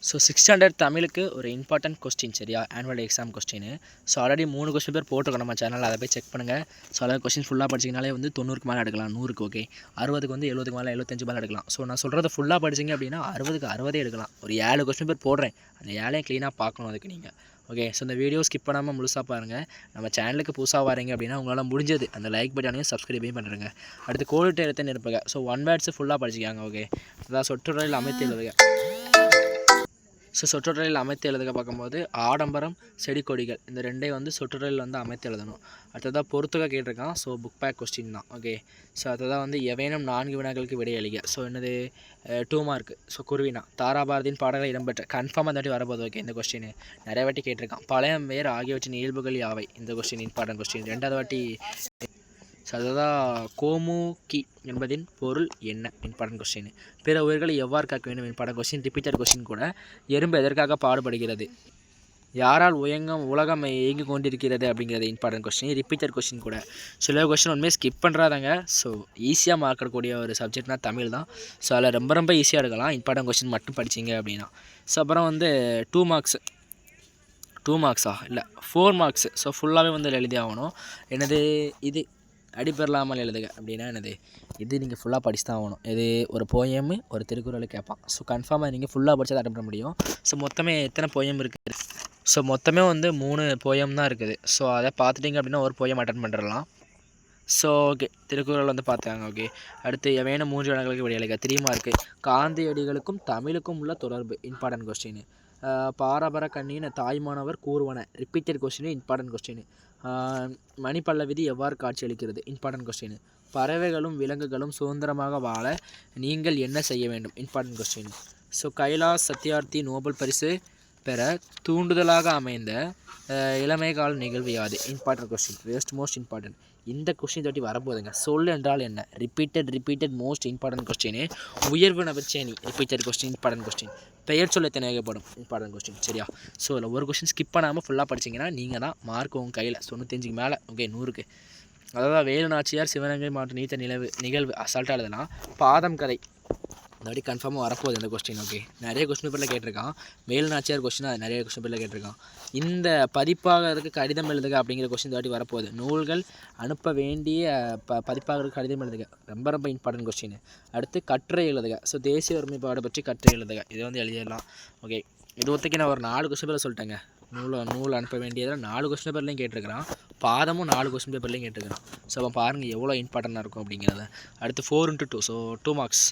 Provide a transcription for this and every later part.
So 6th standard தமிழுக்கு ஒரு important question சரியா, annual exam question. So already 3 question பேர் போட்டிருக்கோம் நம்ம சேனலில், அதை போய் செக் பண்ணுங்கள். ஸோ அதாவது கொஸ்டின் ஃபுல்லாக படிச்சிங்கனாலே வந்து 90க்கு மேலே எடுக்கலாம், 100க்கு ஓகே, 60க்கு வந்து 70க்கு மேலே 75 மேலே எடுக்கலாம். ஸோ நான் சொல்கிறது ஃபுல்லாக படிச்சிங்க அப்படின்னா 60க்கு 60 எடுக்கலாம். ஒரு 7 கொஸ்டின் பேர் போடுறேன், அந்த 7ஐயும் க்ளீனாக பார்க்கணும் அதுக்கு நீங்கள் ஓகே. ஸோ இந்த வீடியோ ஸ்கிப் பண்ணாமல் முழுசாக பாருங்கள். நம்ம சேனலுக்கு புதுசாக வரீங்க அப்படின்னா உங்களால் முடிஞ்சது அந்த லைக் பட்டனையும் சப்ஸ்கிரைபையும் பண்ணுறேங்க. அடுத்து கோடிட்ட எழுத்தை நிற்பங்க. ஸோ 1 வேர்ட்ஸ் ஃபுல்லாக படிச்சிக்காங்க ஓகே. அதான் சொற்றொடரில் அமைத்து எழுதுக. ஸோ சொற்றொடரில் அமைத்து எழுதுக பார்க்கும்போது ஆடம்பரம், செடி கொடிகள், இந்த ரெண்டையும் வந்து சொற்றொடரில் வந்து அமைத்து எழுதணும். அடுத்ததாக பொறுத்துக கேட்டிருக்கான். ஸோ புக் பேக் கொஸ்டின் தான் ஓகே. ஸோ அடுத்ததாக வந்து எவேனும் 4 வினாக்களுக்கு விடையளிக்க. ஸோ என்னது 2 மார்க். ஸோ குருவினா தாராபாரதியின் பாடல்கள் இடம்பெற்ற கன்ஃபார்மாக அந்த வாட்டி வரப்போகுது ஓகே. இந்த கொஸ்டின் நிறைய வாட்டி கேட்டிருக்கான். பழையம் வேர் ஆகியவற்றின் இயல்புகள் யாவை, இந்த கொஸ்டின் இம்பார்ட்டன்ட் கொஸ்டின். 2வது வாட்டி ஸோ அதுதான் கோமுகி என்பதின் பொருள் என்ன, இம்பார்ட்டன்ட் கொஸ்டின். பிற உயிர்களை எவ்வாறு காக்க வேண்டும், இம்பார்ட்டன்ட் கொஸ்டின். ரிப்பீட்டட் கொஸ்டின் கூட. எறும்பு எதற்காக பாடுபடுகிறது, யாரால் உலகம் இயங்கி கொண்டிருக்கிறது அப்படிங்கிறது இம்பார்ட்டன்ட் கொஸ்டின். ரிப்பீட்டட் கொஸ்டின் கூட. சில கொஸ்டின் உண்மையை ஸ்கிப் பண்ணுறாதாங்க. ஸோ ஈஸியாக மார்க் எடுக்கக்கூடிய ஒரு சப்ஜெக்ட்னா தமிழ் தான். ஸோ அதில் ரொம்ப ஈஸியாக எடுக்கலாம் இம்பார்ட்டன்ட் கொஸ்டின் மட்டும் படிச்சிங்க அப்படின்னா. ஸோ அப்புறம் வந்து 2 மார்க்ஸ் 2 மார்க்ஸா இல்லை 4 மார்க்ஸ். ஸோ ஃபுல்லாகவே வந்து எழுதி ஆகணும். என்னது இது அடிப்பெறலாமல் எழுதுக அப்படின்னா என்னது, இது நீங்கள் ஃபுல்லாக படிச்சு தான் ஆகணும். இது ஒரு போயமு ஒரு திருக்குறள் கேட்பான். ஸோ கன்ஃபார்மாக நீங்கள் ஃபுல்லாக படித்து தான் அட்டன் பண்ண முடியும். ஸோ மொத்தமே எத்தனை போயம் இருக்குது, ஸோ மொத்தமே வந்து 3 போயம் தான் இருக்குது. ஸோ அதை பார்த்துட்டிங்க அப்படின்னா ஒரு போயம் அட்டன் பண்ணிடலாம். ஸோ ஓகே, திருக்குறள் வந்து பார்த்தாங்க ஓகே. அடுத்து எவையான 3 வினாக்களுக்கு விடையளிக்க. 3 மார்க்கு. காந்தியடிகளுக்கும் தமிழுக்கும் உள்ள தொடர்பு, இம்பார்ட்டன்ட் கொஸ்டின். பாரபர கண்ணியின் தாய்மானவர் கூறுவன, ரிப்பீட்டட் கொஸ்டின், இம்பார்ட்டன்ட் கொஸ்டின். மணிப்பல்லவிதி எவ்வாறு காட்சியளிக்கிறது, இம்பார்ட்டன்ட் கொஸ்டின். பறவைகளும் விலங்குகளும் சுதந்திரமாக வாழ நீங்கள் என்ன செய்ய வேண்டும், important question. So Kailash Satyarthi Nobel பரிசு பெற தூண்டுதலாக அமைந்த இளமை கால நிகழ்வு யாது, இம்பார்ட்டன்ட் கொஸ்டின். Most important. இந்த கொஸ்டின் தொட்டி வரப்போகுதுங்க. சொல் என்றால் என்ன, ரிப்பீட்டட் மோஸ்ட் இம்பார்ட்டன்ட் கொஸ்டின். உயர்வு நபர்ச்சேனி, ரிப்பீட்டட் கொஸ்டின், இம்பார்ட்டன்ட் கொஸ்டின். பெயர் சொல்ல எத்தனை ஏகப்படும், இம்பார்ட்டன்ட் கொஸ்டின் சரியா. ஸோ அதில் ஒரு கொஸ்டின் ஸ்கிப் பண்ணாமல் ஃபுல்லாக படிச்சிங்கன்னா நீங்கள் தான் மார்க் உங்கள் கையில் 95க்கு மேலே ஓகே 100க்கு. அதாவது வேலு நாச்சியார் சிவகங்கை மாவட்ட நீத்த நிகழ்வு அசால்ட்டாக எழுதலாம். பாதம் கதை இந்த வாட்டி கன்ஃபார்மாக வரப்போகுது இந்த கொஸ்டின் ஓகே. நிறைய கொஸ்டின் பேப்பரில் கேட்டிருக்கான். வேலு நாச்சியார் கொஸ்டின் அது நிறைய கொஸ்டின் பேப்பரில் கேட்டிருக்கான். இந்த பதிப்பாக கடிதம் எழுதுக அப்படிங்கிற கொஸ்டின் இந்த வாட்டி வரப்போகுது. நூல்கள் அனுப்ப வேண்டிய பதிப்பாக கடிதம் எழுதுக, ரொம்ப இம்பார்ட்டன்ட் கொஸ்டின். அடுத்து கட்டுரை எழுதுக. ஸோ தேசிய ஒருமைப்பாடு பற்றி கட்டுரை எழுதுக, இதை வந்து எழுதிடலாம் ஓகே. இது ஒருத்தக்கு நான் ஒரு 4 கொஸ்டின் பேப்பர் சொல்லிட்டேங்க. நூல் அனுப்ப வேண்டியதில் 4 கொஸ்டின் பேப்பர்லையும் கேட்டிருக்கிறான். பாதமும் 4 கொஸ்டின் பேப்பர்லையும் கேட்டிருக்கிறான். ஸோ அப்போ பாருங்கள் எவ்வளோ இம்பார்ட்டண்ட்டாக இருக்கும் அப்படிங்கிறத. அடுத்து 4x2 ஸோ 2 மார்க்ஸ்.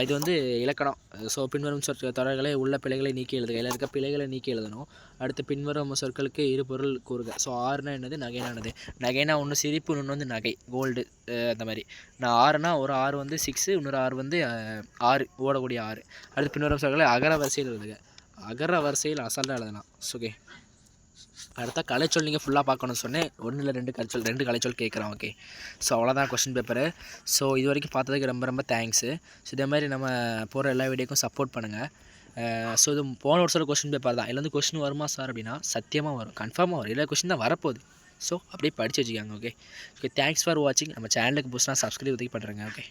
இது வந்து இலக்கணம். ஸோ பின்வரும் தொடர்களை உள்ள பிழைகளை நீக்கி எழுதுக, இல்லை இருக்க பிழைகளை நீக்கி எழுதணும். அடுத்து பின்வரும் சொற்களுக்கு இரு பொருள் கூறுக. ஸோ 6னா என்னது, நகைனானது. நகைனா ஒன்று சிரிப்பு, இன்னொன்று வந்து நகை கோல்டு அந்த மாதிரி. நான் 6னா ஒரு 6 வந்து 6, இன்னொரு 6 வந்து 6 ஓடக்கூடிய 6. அடுத்து பின்வரும் சொற்களை அகர வரிசையில் எழுதுக. அகர வரிசையில் அசால்ட்டாக எழுதலாம் ஓகே. அடுத்த கலைச்சொல் நீங்கள் ஃபுல்லாக பார்க்கணும்னு சொன்னேன். 1 இல்லை 2 கலைச்சொல் கேட்குறான் ஓகே. ஸோ அவ்வளோதான் கொஸ்டின் பேப்பரு. ஸோ இது வரைக்கும் பார்த்ததுக்கு ரொம்ப தேங்க்ஸு. ஸோ இதே மாதிரி நம்ம போகிற எல்லா வீடியோக்கும் சப்போர்ட் பண்ணுங்கள். ஸோ இது போன வருஷம் கொஸ்டின் பேப்பர் தான். இதுலேருந்து கொஸ்டின் வருமா சார் அப்படின்னா சத்தியமாக வரும், கன்ஃபார்மாக வரும். எல்லா கொஸ்டின் தான் வரப்போகுது. ஸோ அப்படியே படித்து வச்சுக்காங்க ஓகே. ஓகே தேங்க்ஸ் ஃபார் வாட்சிங். நம்ம சேனலுக்கு புதுசாக சப்ஸ்கிரைப் பண்ணுறேங்க ஓகே.